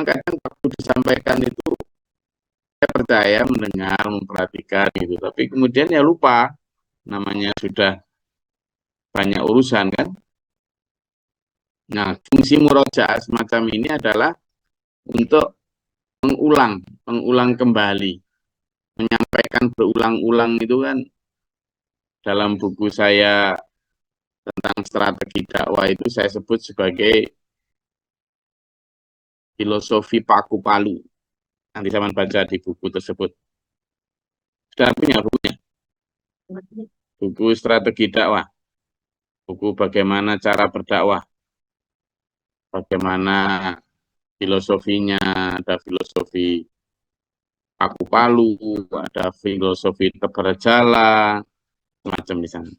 memang kadang waktu disampaikan itu saya percaya mendengar, memperhatikan gitu, tapi kemudian ya lupa, namanya sudah banyak urusan kan. Nah, fungsi murojaah semacam ini adalah untuk mengulang kembali, menyampaikan berulang-ulang itu kan. Dalam buku saya tentang strategi dakwah itu saya sebut sebagai filosofi paku palu. Nanti saya baca di buku tersebut. Sudah punya bukunya? Buku strategi dakwah, buku bagaimana cara berdakwah, bagaimana filosofinya, ada filosofi paku palu, ada filosofi tebar jala, semacam di sana.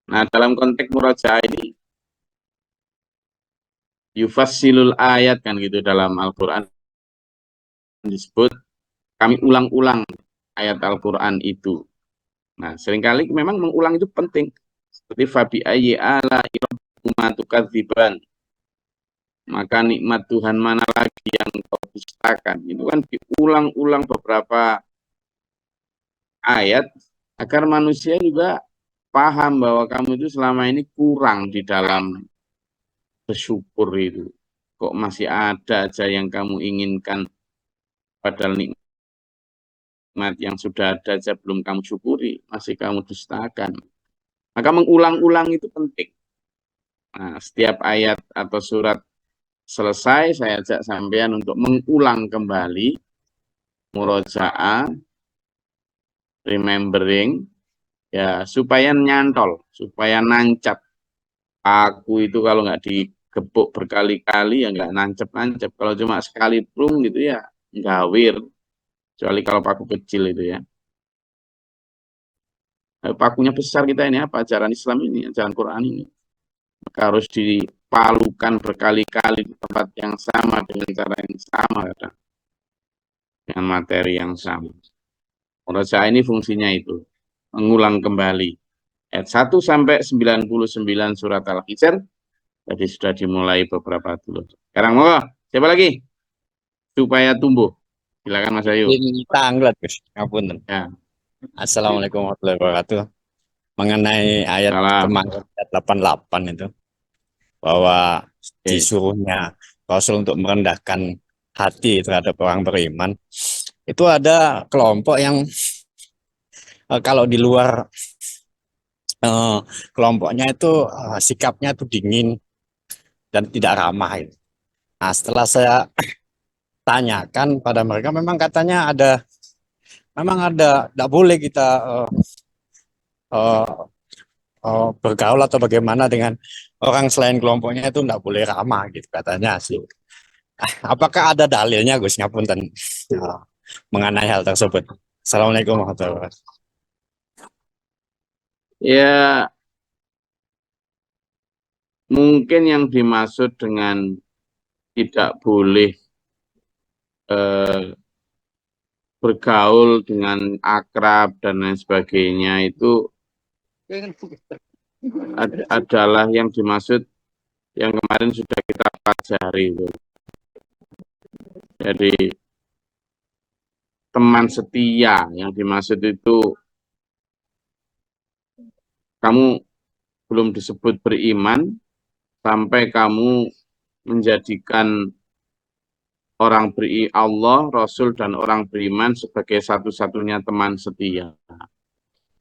Nah, dalam konteks murojaah ini, yufassilul ayat kan gitu dalam Al-Quran disebut, kami ulang-ulang ayat Al-Quran itu. Nah, seringkali memang mengulang itu penting. Seperti fabi ayyi ala rabbikuma tukadziban. Maka nikmat Tuhan mana lagi yang kau dustakan. Itu kan diulang-ulang beberapa ayat agar manusia juga paham bahwa kamu itu selama ini kurang di dalam bersyukur itu. Kok masih ada aja yang kamu inginkan, padahal nikmat yang sudah ada aja belum kamu syukuri, masih kamu dustakan. Maka mengulang-ulang itu penting. Nah, setiap ayat atau surat selesai, saya ajak sampean untuk mengulang kembali, murojaah, remembering, ya supaya nyantol, supaya nancap. Aku itu kalau nggak digebuk berkali-kali ya nggak nancep-nancep. Kalau cuma sekali plung gitu ya gawir. Kecuali kalau paku kecil itu ya. Pakunya besar kita ini apa? Ajaran Islam ini, ajaran Quran ini. Maka harus dipalukan berkali-kali di tempat yang sama, dengan cara yang sama, kadang. Dengan materi yang sama. Menurut saya ini fungsinya itu, mengulang kembali. Ayat 1 sampai 99 surat Al-Hijr, tadi sudah dimulai beberapa dulu. Sekarang mau, siapa lagi? Supaya tumbuh. Silakan Mas Ayu. Ini tanglet, Gus. Ngapunten. Ya, Assalamualaikum warahmatullahi wabarakatuh. Mengenai ayat salam. kemarin ayat 88 itu, bahwa Oke. disuruhnya Rasul untuk merendahkan hati terhadap orang beriman, itu ada kelompok yang kalau di luar eh, kelompoknya itu sikapnya itu dingin dan tidak ramah itu. Nah, setelah saya tanyakan pada mereka, memang ada, tidak boleh kita eh, bergaul atau bagaimana dengan orang selain kelompoknya itu tidak boleh ramah gitu katanya sih. Apakah ada dalilnya Gus Ngapunten mengenai hal tersebut? Assalamualaikum warahmatullahi wabarakatuh. Ya, mungkin yang dimaksud dengan tidak boleh bergaul dengan akrab dan lain sebagainya itu adalah yang dimaksud yang kemarin sudah kita pelajari itu. Jadi teman setia yang dimaksud itu kamu belum disebut beriman sampai kamu menjadikan orang beri Allah, Rasul, dan orang beriman sebagai satu-satunya teman setia.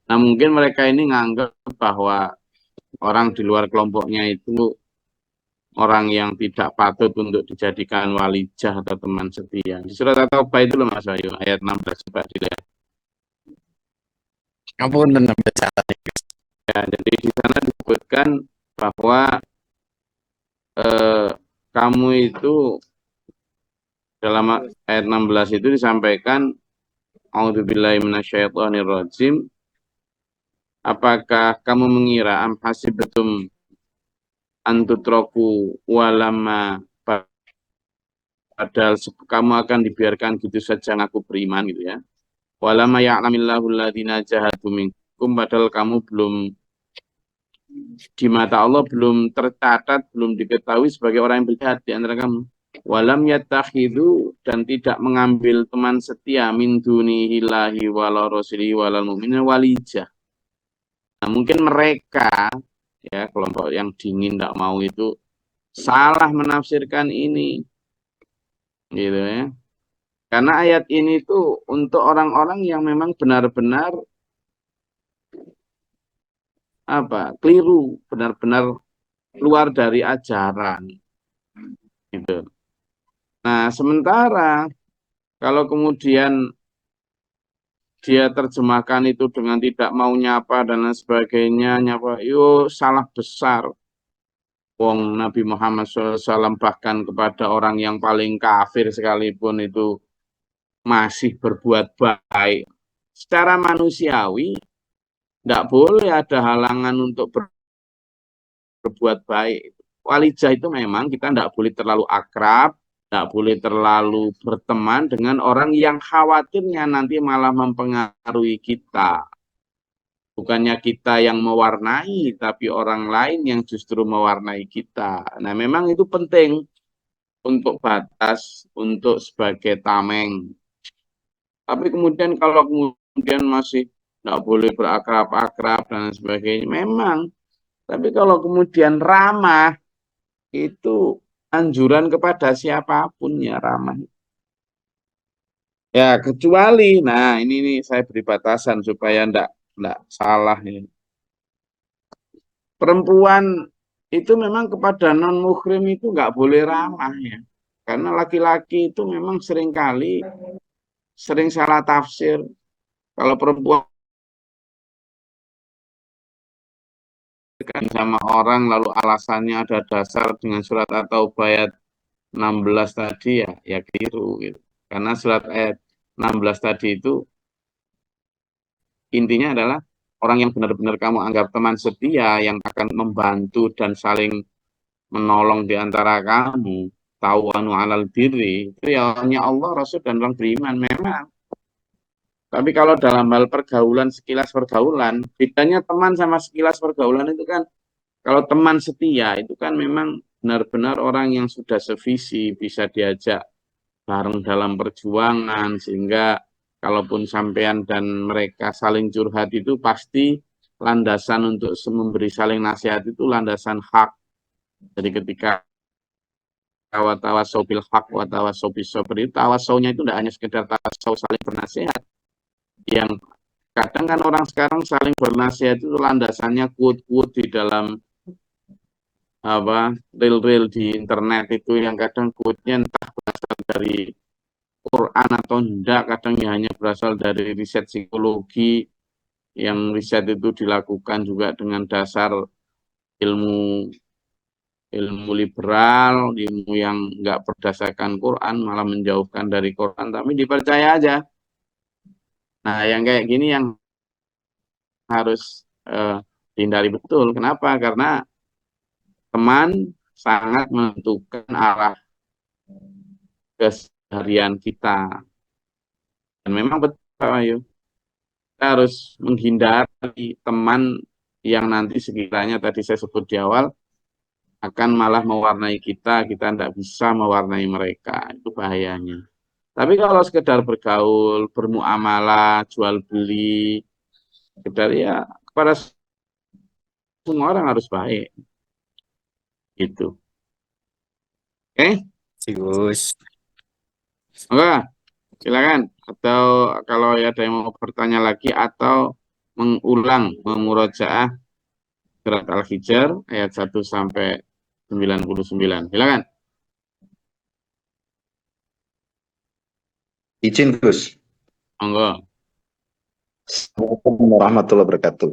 Nah, mungkin mereka ini nganggap bahwa orang di luar kelompoknya itu orang yang tidak patut untuk dijadikan walijah atau teman setia. Di surat At-Taubah itu loh Mas Ayu, ayat 16 coba dilihat. Ngapunten baca. Ya, jadi di sana disebutkan bahwa eh, kamu itu dalam ayat 16 itu disampaikan A'udzubillahi minasyaitonirrajim. Apakah kamu mengira am hasibatum antutroku walama, padahal kamu akan dibiarkan gitu saja ngaku beriman gitu ya. Walama ya'lamillahu alladziina jahadu minkum, padahal kamu belum di mata Allah belum tercatat, belum diketahui sebagai orang yang berjihad di antara kamu. Walam yattakhidhu, dan tidak mengambil teman setia min dunihillahi wala rasulihi walal mu'minin walijah. Nah, mungkin mereka, ya kelompok yang dingin tidak mau itu salah menafsirkan ini, gitu ya. Karena ayat ini tuh untuk orang-orang yang memang benar-benar keliru, benar-benar keluar dari ajaran, gitu. Nah, sementara kalau kemudian dia terjemahkan itu dengan tidak mau nyapa dan lain sebagainya, nyapa, yo salah besar. Wong Nabi Muhammad SAW bahkan kepada orang yang paling kafir sekalipun itu masih berbuat baik. Secara manusiawi, tidak boleh ada halangan untuk berbuat baik. Walijah itu memang kita tidak boleh terlalu akrab, tidak boleh terlalu berteman dengan orang yang khawatirnya nanti malah mempengaruhi kita. Bukannya kita yang mewarnai, tapi orang lain yang justru mewarnai kita. Nah, memang itu penting untuk batas, untuk sebagai tameng. Tapi kemudian kalau kemudian masih tidak boleh berakrab-akrab dan sebagainya, memang. Tapi kalau kemudian ramah, itu anjuran kepada siapapun ya ramah. Ya, kecuali, nah ini nih saya beri batasan supaya enggak salah ini. Perempuan itu memang kepada non-muhrim itu nggak boleh ramah ya. Karena laki-laki itu memang seringkali sering salah tafsir. Kalau perempuan sama orang lalu alasannya ada dasar dengan surat atau ayat 16 tadi ya keliru gitu. Karena surat ayat 16 tadi itu intinya adalah orang yang benar-benar kamu anggap teman setia yang akan membantu dan saling menolong di antara kamu, tawanu alal birri, itu ya hanya Allah, Rasul, dan orang beriman memang. Tapi kalau dalam hal pergaulan, sekilas pergaulan, bedanya teman sama sekilas pergaulan itu kan, kalau teman setia itu kan memang benar-benar orang yang sudah sevisi, bisa diajak bareng dalam perjuangan, sehingga kalaupun sampean dan mereka saling curhat itu pasti landasan untuk memberi saling nasihat itu landasan hak. Jadi ketika tawasau bil haq wa tawasau bis sabr, tawasaunya itu tidak hanya sekedar tawasau saling bernasihat, yang kadang kan orang sekarang saling bernasihat itu landasannya quote-quote di dalam reel-reel di internet itu yang kadang quote-nya entah berasal dari Quran atau enggak, kadang ya hanya berasal dari riset psikologi yang riset itu dilakukan juga dengan dasar ilmu liberal, ilmu yang enggak berdasarkan Quran, malah menjauhkan dari Quran, tapi dipercaya aja. Nah, yang kayak gini yang harus dihindari betul. Kenapa? Karena teman sangat menentukan arah keseharian kita. Dan memang betul, Pak Ayu, kita harus menghindari teman yang nanti sekiranya tadi saya sebut di awal akan malah mewarnai kita tidak bisa mewarnai mereka. Itu bahayanya. Tapi kalau sekedar bergaul, bermuamalah, jual beli, sekedar ya kepada semua orang harus baik. Gitu. Oke? Gus. Enggak, silakan. Atau kalau ada yang mau bertanya lagi atau mengulang memurojaah surat Al-Hijr ayat 1 sampai 99. Silakan. Izin Gus. Monggo. Assalamualaikum warahmatullahi wabarakatuh.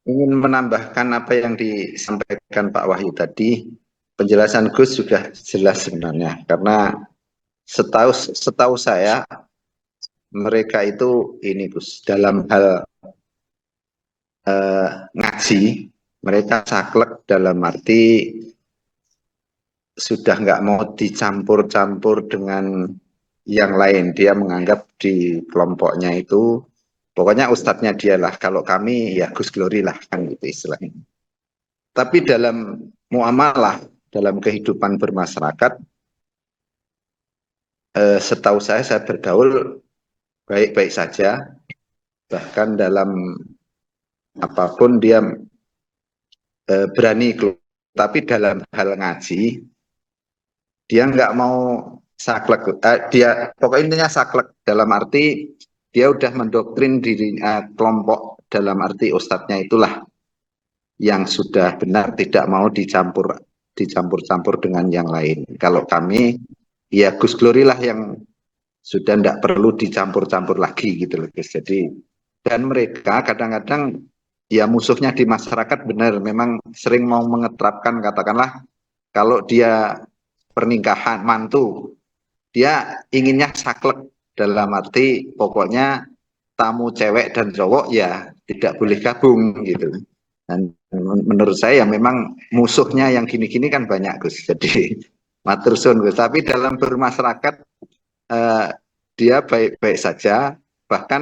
Ingin menambahkan apa yang disampaikan Pak Wahyu tadi. Penjelasan Gus sudah jelas sebenarnya, karena setahu saya mereka itu ini Gus, dalam hal ngaji mereka saklek dalam arti sudah nggak mau dicampur-campur dengan yang lain. Dia menganggap di kelompoknya itu pokoknya ustadznya dia lah, kalau kami ya Gus Glory lah, kan gitu istilahnya. Tapi dalam muamalah dalam kehidupan bermasyarakat, setahu saya bergaul baik-baik saja, bahkan dalam apapun dia berani keluar. Tapi dalam hal ngaji, dia nggak mau saklek. Dia pokoknya intinya saklek dalam arti dia udah mendoktrin diri kelompok, dalam arti ustadznya itulah yang sudah benar, tidak mau dicampur-campur dengan yang lain. Kalau kami, ya Gus Glory lah yang sudah tidak perlu dicampur-campur lagi gitu loh Gus. Jadi, dan mereka kadang-kadang ya musuhnya di masyarakat benar, memang sering mau mengeterapkan, katakanlah kalau dia pernikahan mantu, dia inginnya saklek, dalam arti pokoknya tamu cewek dan cowok ya tidak boleh gabung gitu. Dan menurut saya ya memang musuhnya yang gini-gini kan banyak Gus. Jadi matur suwun Gus. Tapi dalam bermasyarakat dia baik-baik saja. Bahkan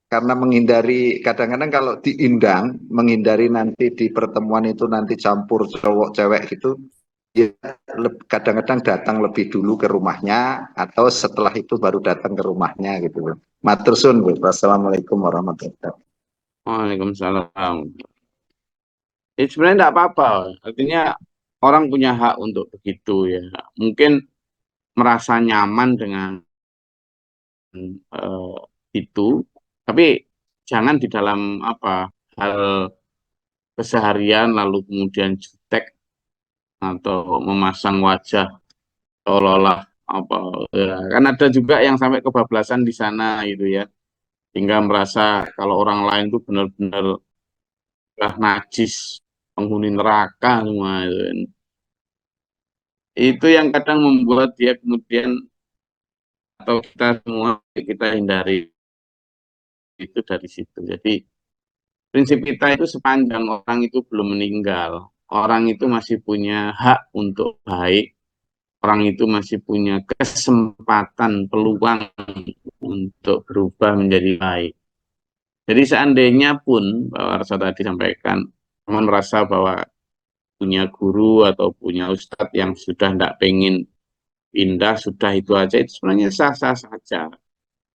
karena menghindari, kadang-kadang kalau diundang, menghindari nanti di pertemuan itu nanti campur cowok cewek gitu, ya kadang-kadang datang lebih dulu ke rumahnya atau setelah itu baru datang ke rumahnya gitu. Matur suwun Gus. Wassalamualaikum warahmatullahi wabarakatuh. Waalaikumsalam. Sebenarnya tidak apa-apa. Artinya orang punya hak untuk begitu ya. Mungkin merasa nyaman dengan itu, tapi jangan di dalam hal keseharian lalu kemudian jutek atau memasang wajah seolah-olah ya. Kan ada juga yang sampai kebablasan di sana gitu ya, hingga merasa kalau orang lain itu benar-benar najis, penghuni neraka semua itu. Itu yang kadang membuat dia kemudian, atau kita semua, kita hindari itu dari situ. Jadi prinsip kita itu sepanjang orang itu belum meninggal, orang itu masih punya hak untuk baik, orang itu masih punya kesempatan, peluang untuk berubah menjadi baik. Jadi seandainya pun, Pak Warso tadi sampaikan, teman merasa bahwa punya guru atau punya ustadz yang sudah tidak pengen pindah, sudah itu aja, itu sebenarnya sah-sah saja.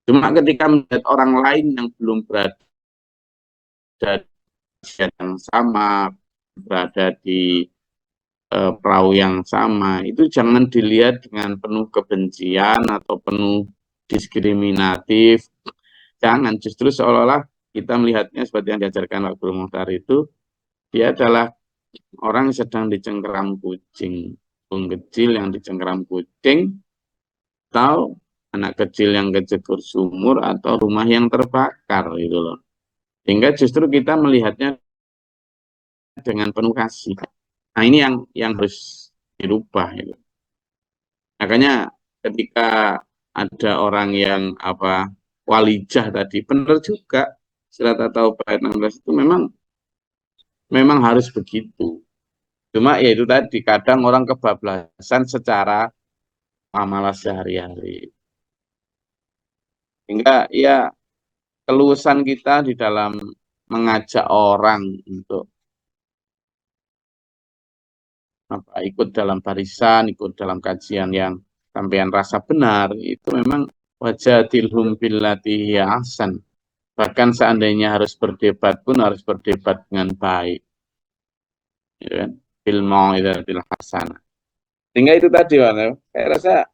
Cuma ketika melihat orang lain yang belum berada di yang sama, berada di perahu yang sama, itu jangan dilihat dengan penuh kebencian atau penuh diskriminatif. Jangan, justru seolah-olah kita melihatnya seperti yang diajarkan Pak Guru Muhtar itu, dia adalah orang yang sedang dicengkeram kucing, burung kecil yang dicengkeram kucing, atau anak kecil yang kejegur sumur, atau rumah yang terbakar gitu loh. Sehingga justru kita melihatnya dengan penuh kasih. Nah, ini yang harus dirubah gitu. Makanya ketika ada orang yang walijah tadi, benar juga surat At-Taubah ayat 16 itu memang harus begitu. Cuma ya itu tadi, kadang orang kebablasan secara amalan sehari-hari. Sehingga ya keluasan kita di dalam mengajak orang untuk ikut dalam barisan, ikut dalam kajian yang sampean rasa benar, itu memang wajadilhum billati hiya ahsan. Bahkan seandainya harus berdebat pun harus berdebat dengan baik. Ya kan? Bil mau'izatil hasanah. Sehingga itu tadi, Pak, saya rasa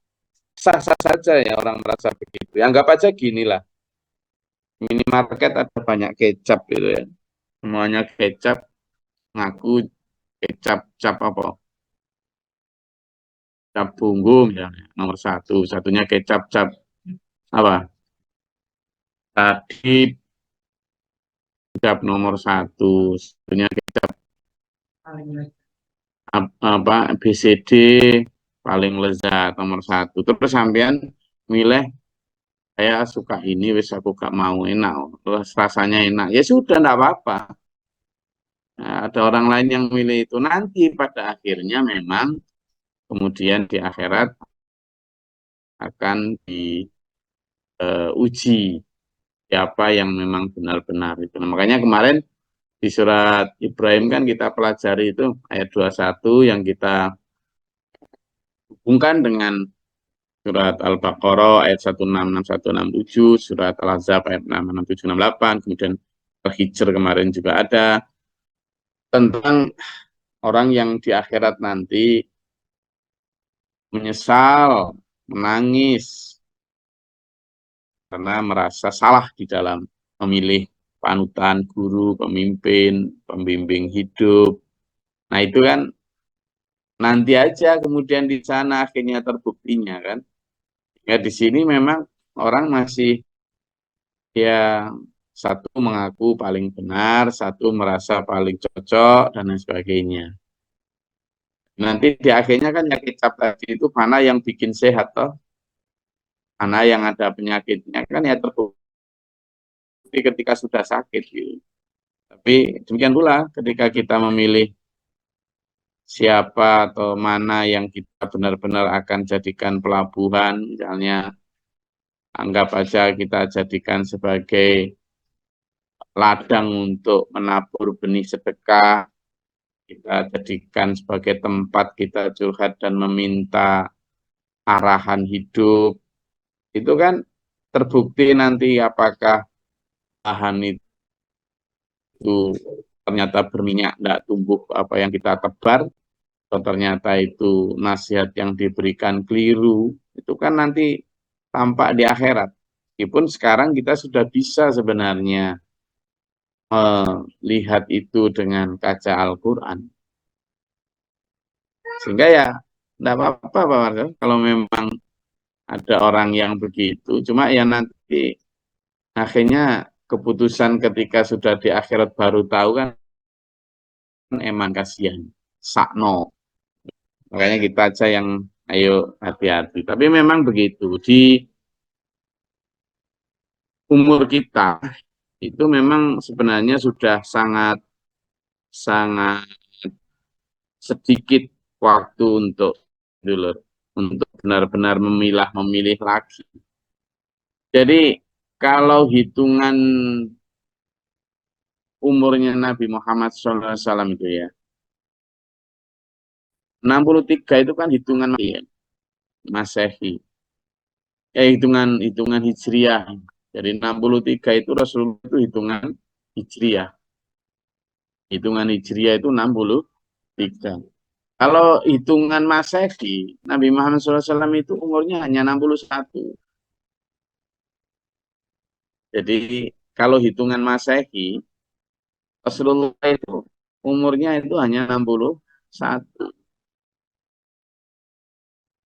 sah-sah saja ya orang merasa begitu. Anggap aja gini lah, minimarket ada banyak kecap gitu ya. Semuanya kecap, ngaku kecap cap bumbu misalnya, nomor satu, satunya kecap cap tadi kecap nomor satu, satunya kecap BCD paling lezat nomor satu. Terus sampean milih, saya suka ini, wis aku gak mau, enak, terus rasanya enak, ya sudah, enggak apa-apa. Nah, ada orang lain yang milih itu, nanti pada akhirnya memang kemudian di akhirat akan diuji siapa yang memang benar-benar itu. Nah, makanya kemarin di surat Ibrahim kan kita pelajari itu ayat 21 yang kita Hubungkan dengan surat Al-Baqarah ayat 166, 167, surat Al-Ahzab ayat 667, 68, kemudian Al-Hijr kemarin juga ada, tentang orang yang di akhirat nanti menyesal, menangis, karena merasa salah di dalam memilih panutan, guru, pemimpin, pembimbing hidup. Nah itu kan nanti aja kemudian di sana akhirnya terbuktinya kan. Ya di sini memang orang masih ya satu mengaku paling benar, satu merasa paling cocok dan lain sebagainya. Nanti di akhirnya kan yang kecap tadi itu mana yang bikin sehat toh, mana yang ada penyakitnya kan ya terbukti ketika sudah sakit gitu. Tapi demikian pula ketika kita memilih siapa atau mana yang kita benar-benar akan jadikan pelabuhan, misalnya anggap aja kita jadikan sebagai ladang untuk menabur benih sedekah, kita jadikan sebagai tempat kita curhat dan meminta arahan hidup, itu kan terbukti nanti apakah lahan itu ternyata berminyak, tidak tumbuh apa yang kita tebar, atau ternyata itu nasihat yang diberikan keliru, itu kan nanti tampak di akhirat. Meskipun sekarang kita sudah bisa sebenarnya melihat itu dengan kaca Al-Quran. Sehingga ya tidak apa-apa Pak Warga, kalau memang ada orang yang begitu, cuma ya nanti akhirnya keputusan ketika sudah di akhirat baru tahu kan emang kasihan, sakno. Makanya kita aja yang ayo hati-hati. Tapi memang begitu, di umur kita itu memang sebenarnya sudah sangat sangat sedikit waktu untuk dulu untuk benar-benar memilih lagi. Jadi kalau hitungan umurnya Nabi Muhammad SAW itu ya, 63 itu kan hitungan ya, Masehi. Ya hitungan Hijriah. Jadi 63 itu Rasulullah itu hitungan Hijriah. Hitungan Hijriah itu 63. Kalau hitungan Masehi, Nabi Muhammad SAW itu umurnya hanya 61. Jadi kalau hitungan Masehi, Rasulullah itu umurnya itu hanya 61.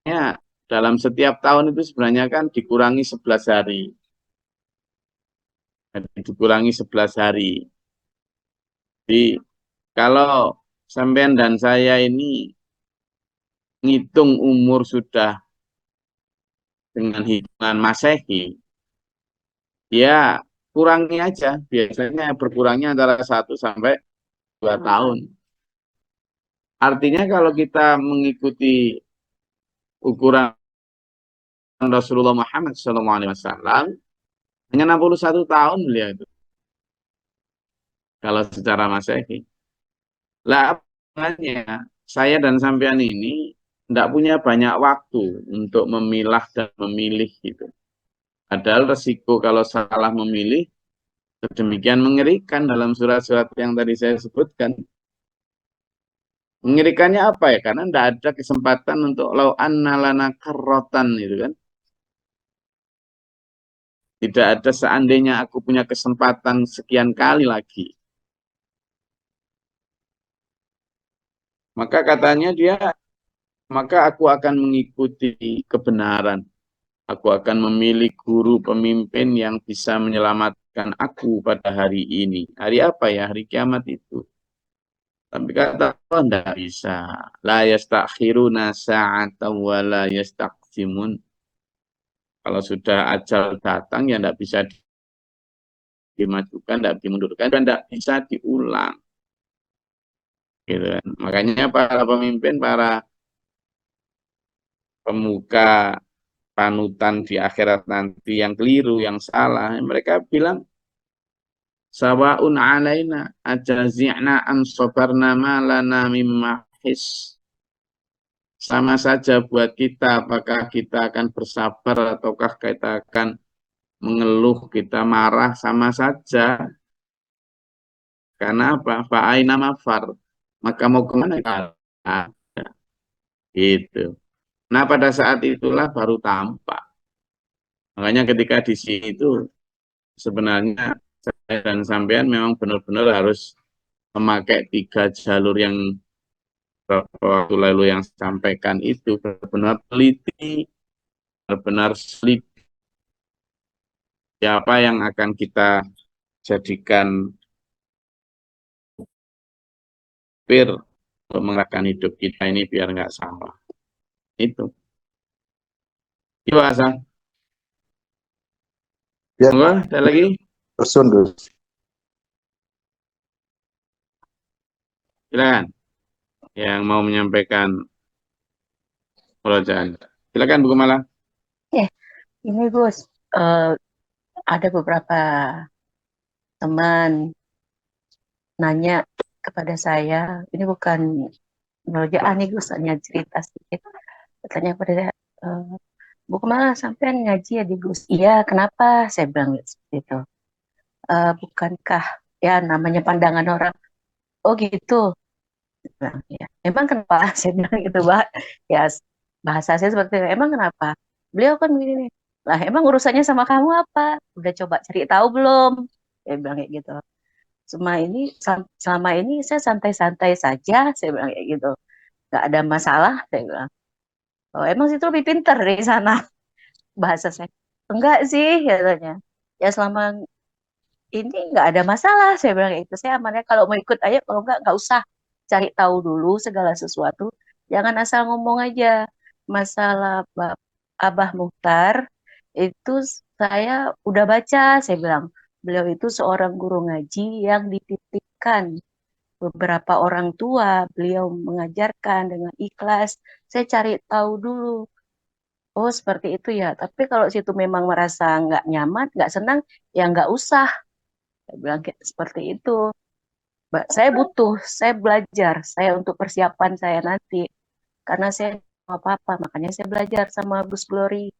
Ya, dalam setiap tahun itu sebenarnya kan dikurangi 11 hari. Jadi dikurangi 11 hari. Jadi kalau sampean dan saya ini ngitung umur sudah dengan hitungan Masehi, ya kurangi aja. Biasanya berkurangnya antara 1 sampai 2 tahun. Artinya kalau kita mengikuti ukuran Rasulullah Muhammad SAW, hanya 61 tahun beliau itu. Kalau secara Masehi. Lah, makanya saya dan sampean ini tidak punya banyak waktu untuk memilah dan memilih gitu. Padahal resiko kalau salah memilih sedemikian mengerikan dalam surat-surat yang tadi saya sebutkan. Mengerikannya apa ya? Karena tidak ada kesempatan untuk lau anna lana karrotan itu kan. Tidak ada seandainya aku punya kesempatan sekian kali lagi. Maka katanya dia, maka aku akan mengikuti kebenaran. Aku akan memilih guru pemimpin yang bisa menyelamatkan aku pada hari ini. Hari apa ya? Hari kiamat itu. Tapi kata Allah tidak bisa. La yastakhiruna sa'atan wa la yastaqsimun. Kalau sudah ajal datang ya tidak bisa dimajukan, tidak dimundurkan, dan tidak bisa diulang. Gitu kan. Makanya para pemimpin, para pemuka panutan di akhirat nanti yang keliru, yang salah, mereka bilang sawa'un alaina ajazi'na am sabarna ma lana mimma his. sama saja buat kita, apakah kita akan bersabar ataukah kita akan mengeluh, kita marah, sama saja. Karena apa? Fa'aina mafar. Maka mau kemana? Ada. Gitu. Nah, pada saat itulah baru tampak. Makanya ketika di sini itu sebenarnya saya dan sampean memang benar-benar harus memakai 3 jalur yang waktu lalu yang sampaikan itu, benar-benar teliti, benar-benar selip siapa yang akan kita jadikan pir untuk mengarahkan hidup kita ini biar nggak salah. Itu. Itu asal. Ya, Enggak, ada lagi? Tersun, Gus. Silakan. Yang mau menyampaikan pertanyaan. Silakan Bu Kumala. Ini Gus, ada beberapa teman nanya kepada saya, ini bukan ngerjaan nih Gus, hanya cerita sedikit. Katanya pada saya, Bu Kumala sampean ngaji ya di Gus? Iya, kenapa? Saya bilang seperti itu. Bukankah ya namanya pandangan orang? Oh gitu. Saya bilang, ya. Emang kenapa? Saya bilang gitu, Mbak. Ya bahasa saya seperti itu. Emang kenapa? Beliau kan begini. Lah emang urusannya sama kamu apa? Udah coba cari tahu belum? Saya bilang kayak gitu. Selama ini saya santai-santai saja, saya bilang kayak gitu. Gak ada masalah, saya bilang. Oh, emang situ lebih pintar dari sana bahasa saya. Enggak sih, katanya. Ya selama ini nggak ada masalah, saya bilang kayak gitu. Saya amannya kalau mau ikut ayo, kalau nggak usah cari tahu dulu segala sesuatu. Jangan asal ngomong aja. Masalah Abah Muhtar itu saya udah baca, saya bilang. Beliau itu seorang guru ngaji yang dititipkan beberapa orang tua. Beliau mengajarkan dengan ikhlas. Saya cari tahu dulu. Oh, seperti itu ya. Tapi kalau situ memang merasa nggak nyaman, nggak senang, ya nggak usah. Saya bilang kayak seperti itu. Mbak, saya belajar, saya untuk persiapan saya nanti. Karena saya nggak apa-apa, makanya saya belajar sama Gus Glory.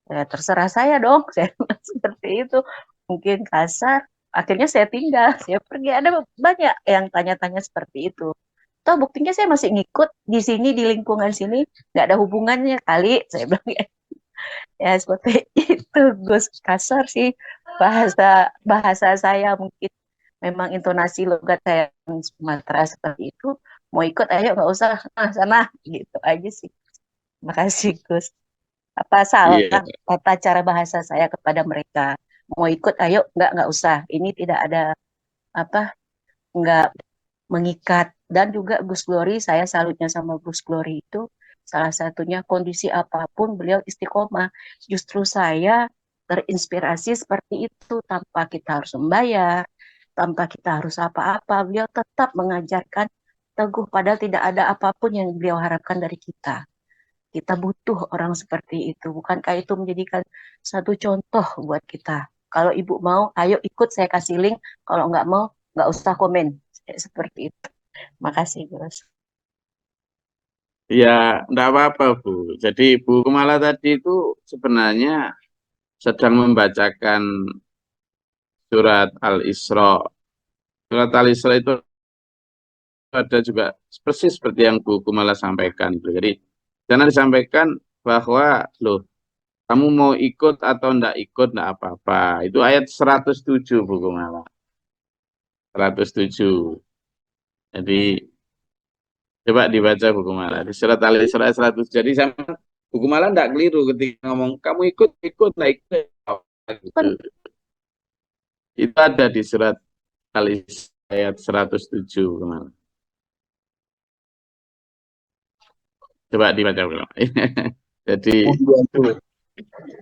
Ya, terserah saya dong, saya bilang seperti itu. Mungkin kasar, akhirnya saya tinggal, saya pergi. Ada banyak yang tanya-tanya seperti itu. Toh buktinya saya masih ngikut di sini, di lingkungan sini, nggak ada hubungannya kali, saya bilang ya. Ya seperti itu, Gus. Kasar sih bahasa bahasa saya, mungkin memang intonasi logat saya yang Sumatera seperti itu. Mau ikut ayo, nggak usah sana gitu aja sih. Makasih Gus. Apa Iya. salah tata cara bahasa saya kepada mereka? Mau ikut ayo, nggak usah. Ini tidak ada apa, nggak mengikat. Dan juga Gus Glory, saya salutnya sama Gus Glory itu salah satunya kondisi apapun beliau istiqomah. Justru saya terinspirasi seperti itu, tanpa kita harus membayar, tanpa kita harus apa-apa, beliau tetap mengajarkan teguh padahal tidak ada apapun yang beliau harapkan dari kita. Kita butuh orang seperti itu. Bukankah itu menjadikan satu contoh buat kita? Kalau ibu mau, ayo ikut, saya kasih link. Kalau nggak mau, nggak usah komen. Seperti itu. Makasih, Gus. Ya, enggak apa-apa, Bu. Jadi Bu Kumala tadi itu sebenarnya sedang membacakan surat Al-Isra. Surat Al-Isra itu ada juga persis seperti yang Bu Kumala sampaikan. Jadi, jangan disampaikan bahwa, loh, kamu mau ikut atau enggak ikut, enggak apa-apa. Itu ayat 107, Bu Kumala. 107. Jadi, coba dibaca Bu Kumala. Di surat Al-Isra 100. Jadi, sama Bu Kumala enggak keliru ketika ngomong, kamu ikut, enggak ikut. Gitu. Itu ada di surat Al-Isra ayat 107 kemarin. Coba dibaca ulang. Jadi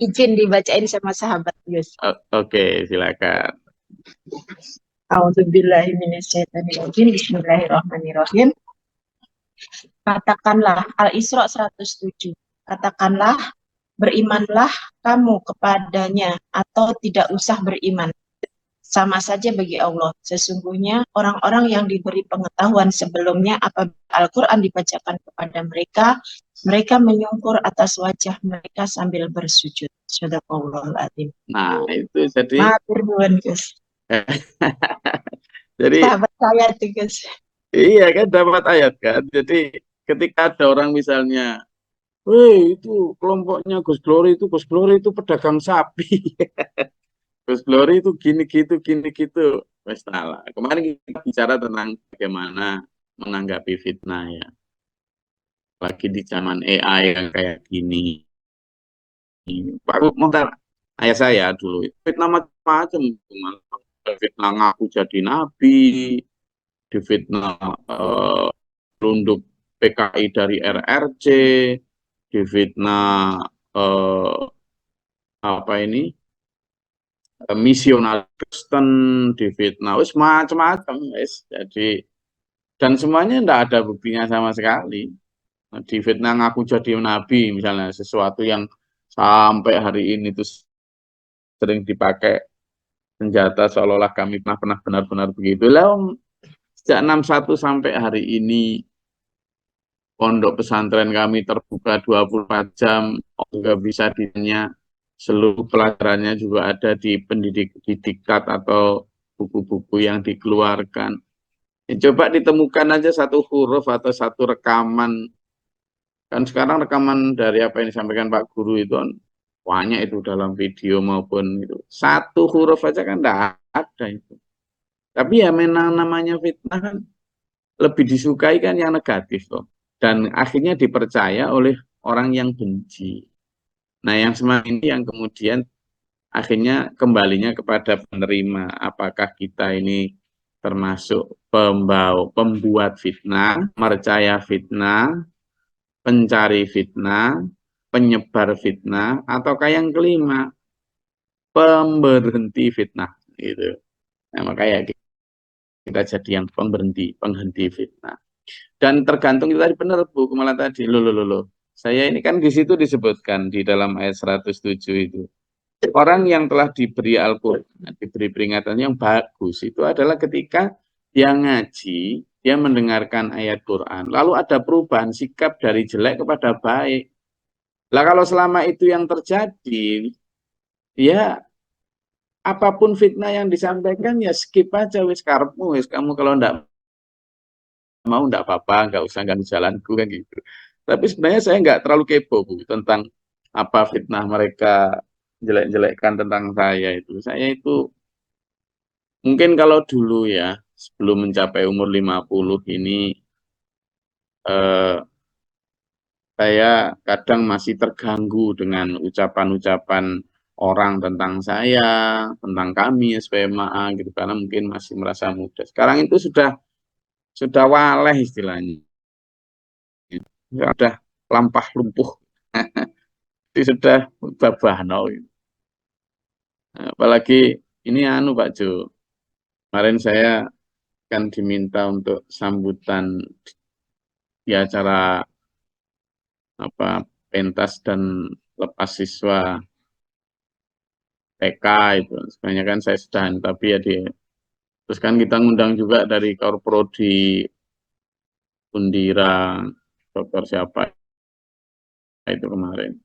Izin dibacain sama sahabat Gus. Oke, silakan. A'udzubillahiminasyaitonirrajim. Bismillahirrahmanirrahim. Katakanlah, Al-Isra 107. Katakanlah, berimanlah kamu kepadanya atau tidak usah beriman. sama saja bagi Allah. Sesungguhnya orang-orang yang diberi pengetahuan sebelumnya apabila Al-Quran dibacakan kepada mereka, mereka menyungkur atas wajah mereka sambil bersujud. Sadaqallahul adzim. Nah, itu jadi Matur nuwun, Gus. jadi Sahabat saya tuh, Gus. iya kan dapat ayat kan. Jadi ketika ada orang misalnya, weh itu kelompoknya Gus Glory itu pedagang sapi. Gus Glory itu gini gitu. Wes salah. Kemarin kita bicara tentang bagaimana menanggapi fitnah ya. Lagi di zaman AI yang kayak gini. Pak Muhtar, ayah saya dulu fitnah macam-macam. Fitnah ngaku jadi nabi, difitnah runduk PKI dari RRC, difitnah apa ini misionaris Kristen, difitnah, wis macam-macam, wis. Jadi dan semuanya tidak ada buktinya sama sekali. Difitnah ngaku jadi nabi, misalnya sesuatu yang sampai hari ini itu sering dipakai senjata seolah-olah kami pernah benar-benar begitu. Lah sejak 61 sampai hari ini pondok pesantren kami terbuka 24 jam, nggak bisa ditanya, seluruh pelajarannya juga ada di di diktat atau buku-buku yang dikeluarkan. Coba ditemukan aja satu huruf atau satu rekaman. Kan sekarang rekaman dari apa yang disampaikan Pak Guru itu banyak itu dalam video maupun itu. Satu huruf aja kan enggak ada itu. Tapi ya memang namanya fitnah kan lebih disukai kan yang negatif loh. Dan akhirnya dipercaya oleh orang yang benci. Nah yang semacam ini yang kemudian akhirnya kembalinya kepada penerima. Apakah kita ini termasuk pembuat fitnah, percaya fitnah, pencari fitnah, penyebar fitnah, ataukah yang kelima, pemberhenti fitnah. Gitu. Nah, makanya kita jadi yang penghenti fitnah. Dan tergantung itu tadi benar Bu, malah tadi, loh. Saya ini kan di situ disebutkan di dalam ayat 107 itu. Orang yang telah diberi Al-Quran, diberi peringatan yang bagus, itu adalah ketika dia ngaji, dia mendengarkan ayat Quran, lalu ada perubahan sikap dari jelek kepada baik. Lah kalau selama itu yang terjadi, ya apapun fitnah yang disampaikan, ya skip aja, wis karepmu, wis kamu kalau enggak mau enggak apa-apa, enggak usah ganggu jalanku kan gitu. Tapi sebenarnya saya enggak terlalu kepo Bu tentang apa fitnah mereka jelek-jelekkan tentang saya itu. Saya itu mungkin kalau dulu ya, sebelum mencapai umur 50 ini, eh, saya kadang masih terganggu dengan ucapan-ucapan orang tentang saya, tentang kami, SPMA gitu, karena mungkin masih merasa muda. Sekarang itu sudah waleh istilahnya. Sudah lampah lumpuh. Itu sudah babahno. Apalagi ini Pak Jo. Kemarin saya kan diminta untuk sambutan di acara apa pentas dan lepas siswa TK itu. Sebenarnya kan saya sedang, tapi ya terus kan kita ngundang juga dari Korprodi Undira, dokter siapa itu kemarin.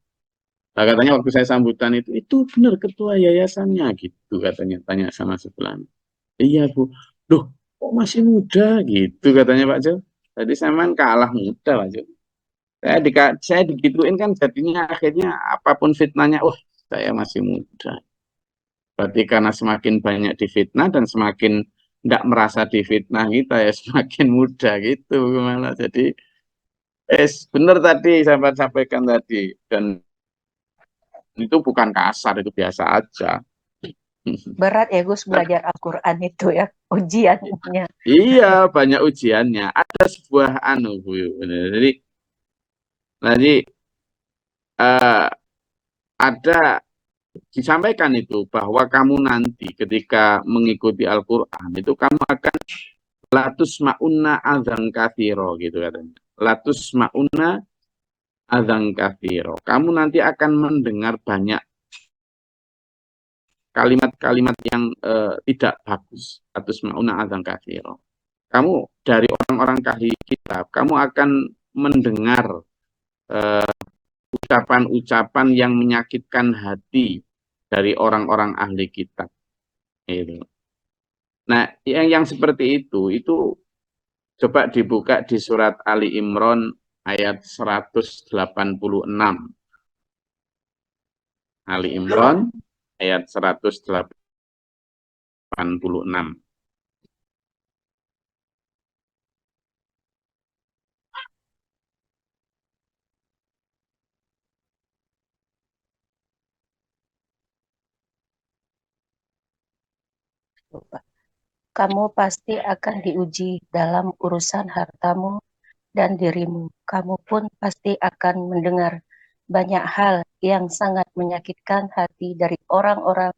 Nah, katanya waktu saya sambutan itu benar ketua yayasannya gitu katanya, tanya sama sebelahnya. Iya Bu, duh kok masih muda gitu katanya Pak Jo. Tadi saya main kalah muda Pak Jo. Saya digituin kan jadinya akhirnya apapun fitnahnya, oh saya masih muda. Berarti karena semakin banyak difitnah dan semakin tidak merasa difitnah kita ya semakin muda gitu malah. Jadi benar tadi saya sampaikan tadi dan itu bukan kasar, itu biasa aja. Berat ya Gus belajar Al-Quran itu ya, ujiannya. Iya, banyak ujiannya. Ada sebuah Bu. Jadi ada disampaikan itu bahwa kamu nanti ketika mengikuti Al-Quran itu kamu akan latus ma'unna adzan kathiro gitu katanya. Latus ma'unna adzan kathiro. Kamu nanti akan mendengar banyak kalimat-kalimat yang tidak bagus. Atusma'una adzan katsira. Kamu dari orang-orang ahli kitab, kamu akan mendengar ucapan-ucapan yang menyakitkan hati dari orang-orang ahli kitab. Gitu. Nah, yang seperti itu coba dibuka di surat Ali Imran ayat 186. Ali Imran ayat 186. Kamu pasti akan diuji dalam urusan hartamu dan dirimu. Kamu pun pasti akan mendengar banyak hal yang sangat menyakitkan hati dari orang-orang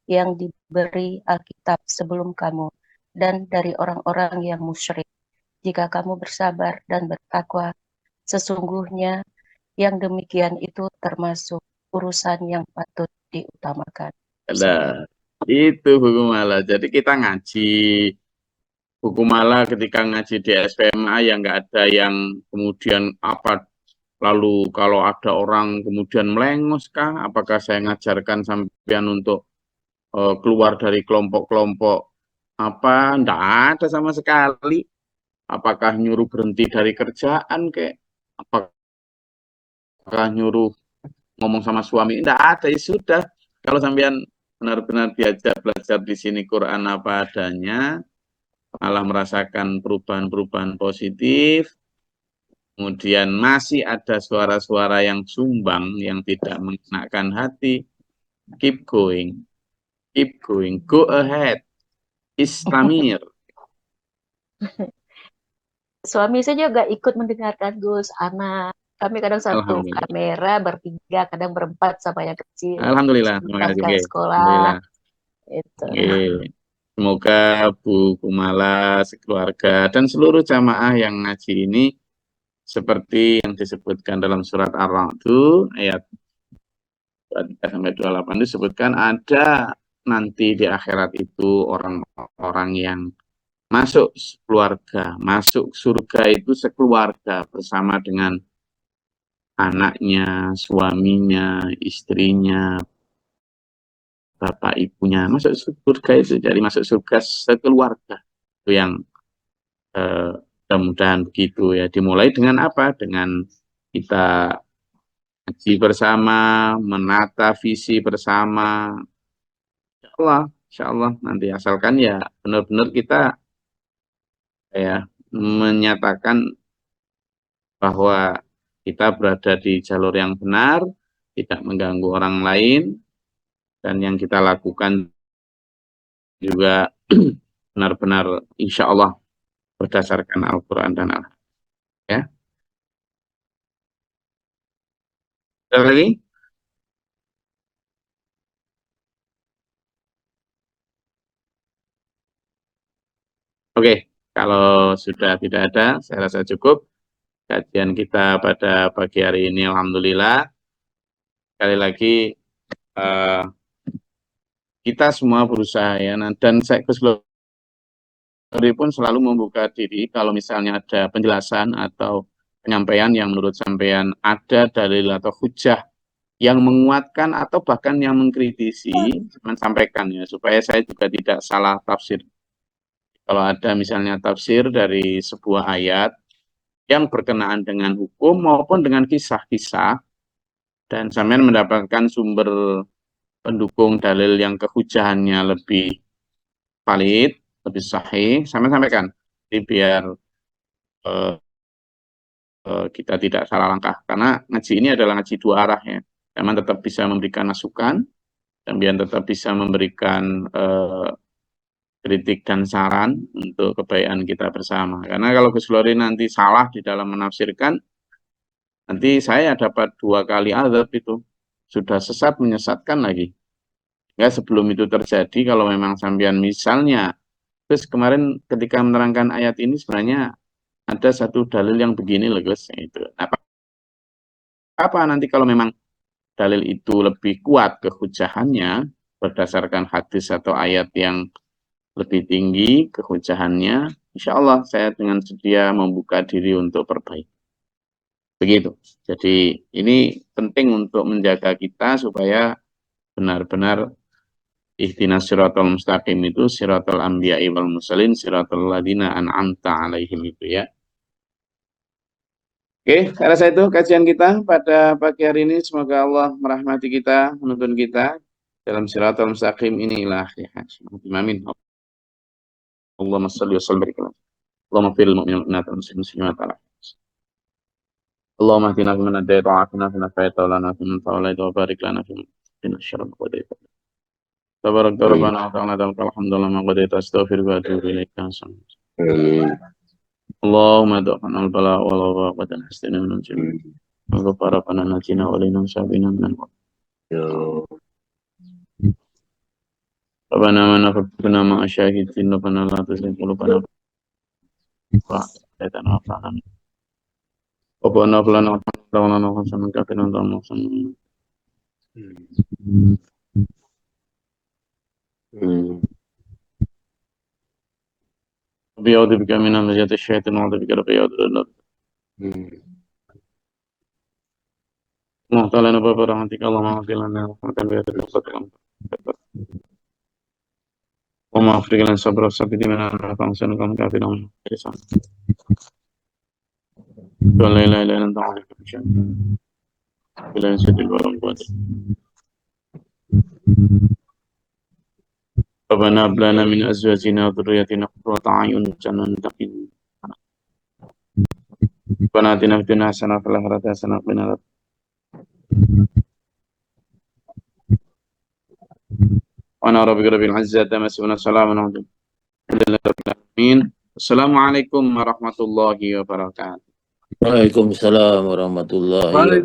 yang diberi Alkitab sebelum kamu dan dari orang-orang yang musyrik. Jika kamu bersabar dan bertakwa, sesungguhnya yang demikian itu termasuk urusan yang patut diutamakan. Nah, itu hukumala. Jadi kita ngaji hukumala ketika ngaji di SMA yang nggak ada yang kemudian apa, lalu kalau ada orang kemudian melengos kah? Apakah saya ngajarkan sampean untuk keluar dari kelompok-kelompok apa? Nggak ada sama sekali. Apakah nyuruh berhenti dari kerjaan kayak? Apakah nyuruh ngomong sama suami? Nggak ada, ya sudah. Kalau sampean benar-benar diajak belajar di sini Quran apa adanya, malah merasakan perubahan-perubahan positif, kemudian masih ada suara-suara yang sumbang, yang tidak mengenakan hati, keep going, go ahead, istamir. Suami saya juga ikut mendengarkan Gus, anak. Kami kadang satu Alhamdulillah. kamera, bertiga, kadang berempat sama yang kecil. Alhamdulillah, terima kasih. Berangkat sekolah. Alhamdulillah. Itu. Semoga Bu Kumala, sekeluarga, dan seluruh jamaah yang ngaji ini seperti yang disebutkan dalam surat Ar-Ra'd ayat 23-28 disebutkan ada nanti di akhirat itu orang-orang yang masuk keluarga, masuk surga itu sekeluarga bersama dengan anaknya, suaminya, istrinya, bapak ibunya, masuk surga itu jadi masuk surga sekeluarga. Itu yang mudah-mudahan begitu ya. Dimulai dengan apa? Dengan kita ngaji bersama, menata visi bersama. Insya Allah nanti asalkan ya benar-benar kita ya menyatakan bahwa kita berada di jalur yang benar, tidak mengganggu orang lain, dan yang kita lakukan juga benar-benar insya Allah berdasarkan Al-Quran dan Al-Hadis. Ya. Ada lagi? Oke, kalau sudah tidak ada, saya rasa cukup kajian kita pada pagi hari ini. Alhamdulillah. Sekali lagi, kita semua berusaha ya, dan saya pun selalu membuka diri kalau misalnya ada penjelasan atau penyampaian yang menurut sampean ada dalil atau hujah yang menguatkan atau bahkan yang mengkritisi, sampaikan ya, supaya saya juga tidak salah tafsir. Kalau ada misalnya tafsir dari sebuah ayat yang berkenaan dengan hukum maupun dengan kisah-kisah, dan sampean mendapatkan sumber pendukung dalil yang kehujahannya lebih valid, lebih sahih, sampean sampaikan. Jadi biar kita tidak salah langkah, karena ngaji ini adalah ngaji dua arah ya. Memang tetap bisa memberikan masukan, dan biar tetap bisa memberikan kritik dan saran untuk kebaikan kita bersama. Karena kalau Gus Lori nanti salah di dalam menafsirkan, nanti saya dapat 2 kali azab itu. Sudah sesat menyesatkan lagi. Ya, sebelum itu terjadi, kalau memang sampean misalnya, terus kemarin ketika menerangkan ayat ini sebenarnya ada satu dalil yang begini loh Gus. Itu. Nah, apa nanti kalau memang dalil itu lebih kuat kehujahannya, berdasarkan hadis atau ayat yang lebih tinggi kehujahannya, insya Allah saya dengan sedia membuka diri untuk perbaiki. Begitu. Jadi ini penting untuk menjaga kita supaya benar-benar ihdinas siratal mustaqim itu siratal anbiya'i wal mursalin siratal ladina an'amta alaihim itu ya. Oke, saya rasa itu kajian kita pada pagi hari ini. Semoga Allah merahmati kita, menuntun kita dalam siratal mustaqim ini ila akhir hayat. Amin. Allahumma shalli wa sallim barik. Allahumma fil mu'minin wal muslimin ta'ala. Allahumma hdina fi man hadayta wa afina fi man afayta wa lana fi man tawallayta wa barik lana fi man syarra ma qadayta. Tabarak rabbana wa ta'ala alhamdulillah ma qadayta astaghfiruka wa atubu ilaika. Allahumma do'an al-bala wa lawa wa dan hastina minum jami wa ghafara fana najina wa lina sabina minan wa Rabbana mana fakuna ma asyahidin Rabbana la tuzigh qulubana wa aitana wa fa'ana Rabbana lana wa lana wa hasanah kafiran wa hasanah Bi'udhu bika minan najati syaitan wa bika bi'udhu Allah ta'ala nabah rahmatika Allah ma'afilana rahmatan bi'udhu wa ma'afrikan sabra sabiti minan rahmatan kamu kafiran wa la ilaha illa anta alaykum bila syaitil waram kuat Rabbana hab lana min azwajina wa dhurriyyatina qurrata a'yun waj'alna lil muttaqin Rabbana atina fid dunya hasanah wa fil akhirati hasanah wa qina adzaban wa ana rabbika rabbil izzati amma yasifun salamun alal mursalin Assalamualaikum warahmatullahi wabarakatuh Waalaikumsalam warahmatullahi wabarakatuh.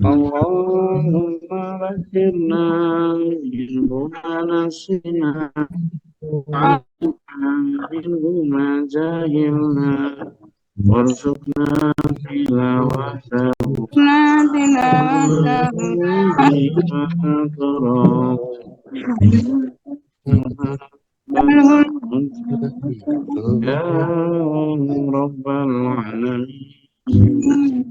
Allahumma bakhirna minhuma nasina minhuma jahilna warzuqna tilawatahu ya rabbal alamin